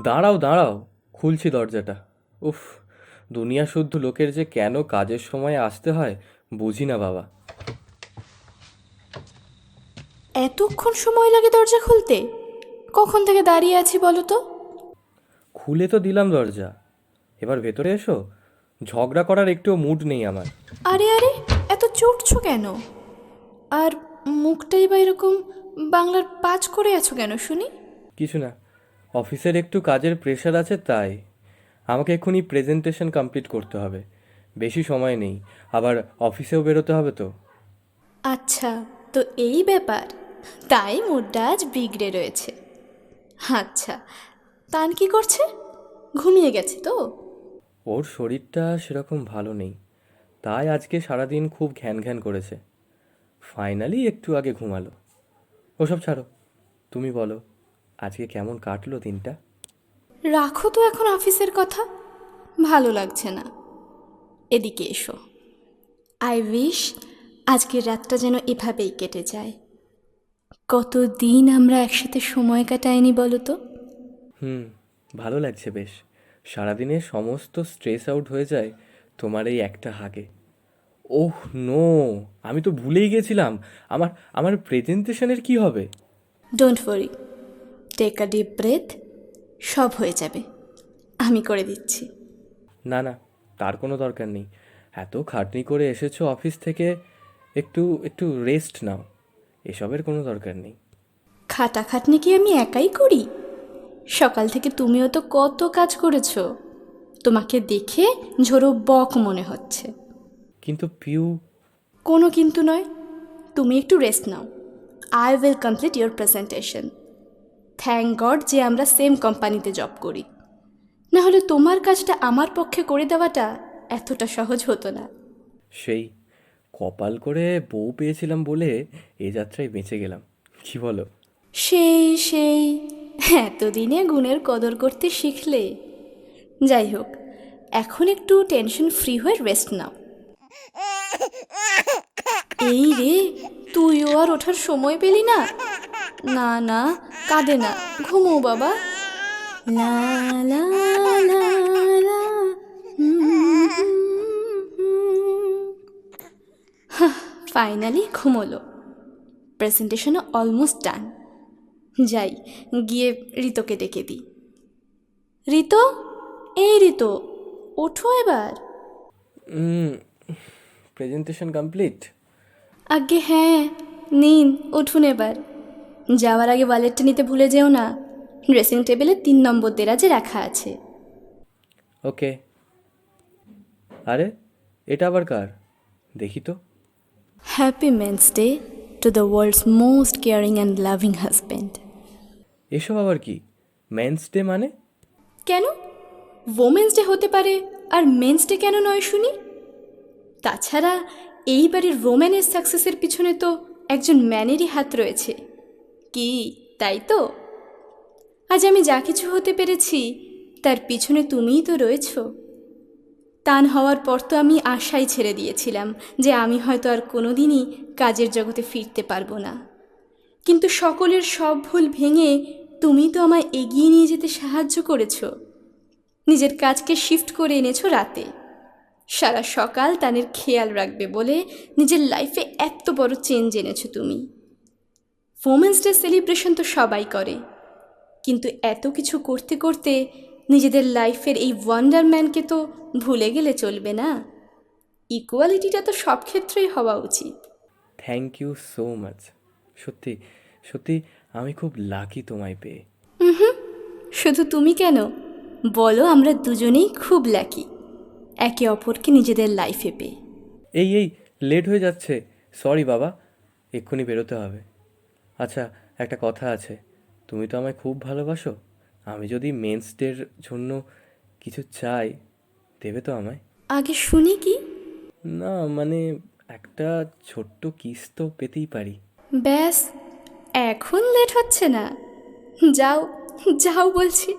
দাঁড়াও দাঁড়াও, খুলছি দরজাটা। উফ, দুনিয়া শুদ্ধ লোকের যে কেন কাজের সময় আসতে হয় বুঝি না বাবা। এতক্ষণ সময় লাগে দরজা খুলতে? কখন থেকে দাঁড়িয়ে আছি বলো তো? খুলে তো দিলাম দরজা, এবার ভেতরে এসো। ঝগড়া করার একটুও মুড নেই আমার। আরে আরে, এত চটছো কেন? আর মুখটাই বা এরকম বাংলার পাঁচ করে আছো কেন শুনি? কিছু না, অফিসের একটু কাজের প্রেশার আছে তাই। আমাকে এক্ষুনি প্রেজেন্টেশন কমপ্লিট করতে হবে, বেশি সময় নেই। আবার অফিসেও বেরোতে হবে তো। আচ্ছা, তো এই ব্যাপার, তাই মুডটা আজ বিগড়ে রয়েছে। আচ্ছা, তান কি করছে? ঘুমিয়ে গেছে তো? ওর শরীরটা সেরকম ভালো নেই, তাই আজকে সারাদিন খুব ঘ্যান ঘ্যান করেছে। ফাইনালি একটু আগে ঘুমালো। ওসব ছাড়ো, তুমি বলো আজকে কেমন কাটলো দিনটা? রাখো তো এখন অফিসের কথা, ভালো লাগছে না। এদিকে এসো। আই উইশ আজকের রাতটা যেন এভাবেই কেটে যায়। কতদিন আমরা একসাথে সময় কাটাইনি বলো তো? হুম, ভালো লাগছে বেশ। সারাদিনের সমস্ত স্ট্রেস আউট হয়ে যায় তোমার এই একটা হাগে। ওহ নো, আমি তো ভুলেই গেছিলাম। আমার আমার প্রেজেন্টেশনের কি হবে? Don't worry, take a deep breath, সব হয়ে যাবে, আমি করে দিচ্ছি। না না, তার কোনো দরকার নেই। এত খাটনি করে এসেছো অফিস থেকে, একটু একটু রেস্ট নাও। এসবের কোনো দরকার নেই। খাটাখাটনি কি আমি একাই করি? সকাল থেকে তুমিও তো কত কাজ করেছো। তোমাকে দেখে ঝোড়ো বক মনে হচ্ছে। কিন্তু পিউ। কোনো কিন্তু নয়, তুমি একটু rest now. I will complete your presentation. Thank god যে আমরা সেম কোম্পানিতে জব করি, না হলে তোমার কাজটা আমার পক্ষে করে দেওয়াটা এতটা সহজ হতো না। সেই কপাল করে বউ পেয়েছিলাম বলে এ যাত্রায় বেঁচে গেলাম, কি বলো? সেই সেই এতদিনে গুণের কদর করতে শিখলে। যাই হোক, এখন একটু টেনশন ফ্রি হয়ে রেস্ট নাও। এই রে, তুইও আর ওঠার সময় পেলি না? না না, কাঁদে না, ঘুমো বাবা। লা লা লা লা, ফাইনালি ঘুমোলো। প্রেজেন্টেশনও almost done. যাই, গিয়ে ঋতোকে ডেকে দিই। ঋতো, এই ঋতো, ওঠো এবার। Presentation complete? আগে হ্যাঁ, নিন উঠুন এবার। যাওয়ার আগে ওয়ালেটটা নিতে ভুলে যেও না, ড্রেসিং টেবিলে 3 নম্বর দেরাজে রাখা আছে। ওকে। আরে, এটা আবার কার? দেখি তো। Happy men's day to the world's most caring and loving husband. এসব আবার কি? মেন্স ডে মানে? কেন, ওমেন্স ডে হতে পারে, আর মেন্স ডে কেন নয় শুনি? তাছাড়া এই বাড়ির রোম্যানের সাকসেসের পিছনে তো একজন ম্যানেরই হাত রয়েছে, কি তাই তো? আজ আমি যা কিছু হতে পেরেছি তার পিছনে তুমিই তো রয়েছো। তান হওয়ার পর তো আমি আশাই ছেড়ে দিয়েছিলাম যে আমি হয়তো আর কোনো দিনই কাজের জগতে ফিরতে পারবো না। কিন্তু সকলের সব ভুল ভেঙে তুমি তো আমায় এগিয়ে নিয়ে যেতে সাহায্য করেছো। নিজের কাজকে শিফট করে এনেছো রাতে, সারা সকাল তানের খেয়াল রাখবে বলে নিজের লাইফে এত বড় চেঞ্জ এনেছো তুমি। ওমেন্স ডে সেলিব্রেশন তো সবাই করে, কিন্তু এত কিছু করতে করতে নিজেদের লাইফের এই ওয়ান্ডারম্যানকে তো ভুলে গেলে চলবে না। ইকুয়ালিটিটা তো সব ক্ষেত্রেই হওয়া উচিত। Thank you so much. সত্যি সত্যি আমি খুব লাকি তোমায় পেয়ে। শুধু তুমি কেন, বলো আমরা দুজনেই খুব লাকি একে অপরকে নিজেদের লাইফে পেয়ে। এই এই, লেট হয়ে যাচ্ছে। সরি বাবা, এক্ষুনি বেরোতে হবে। আচ্ছা, একটা কথা আছে। তুমি তো আমায় খুব ভালোবাসো। আমি যদি মেন্স ডের জন্য কিছু চাই, দেবে তো আমায়? আগে শুনি কি? না মানে, একটা ছোট্ট কিস তো পেতেই পারি। ব্যাস, এখন লেট হচ্ছে না, যাও যাও বলছি।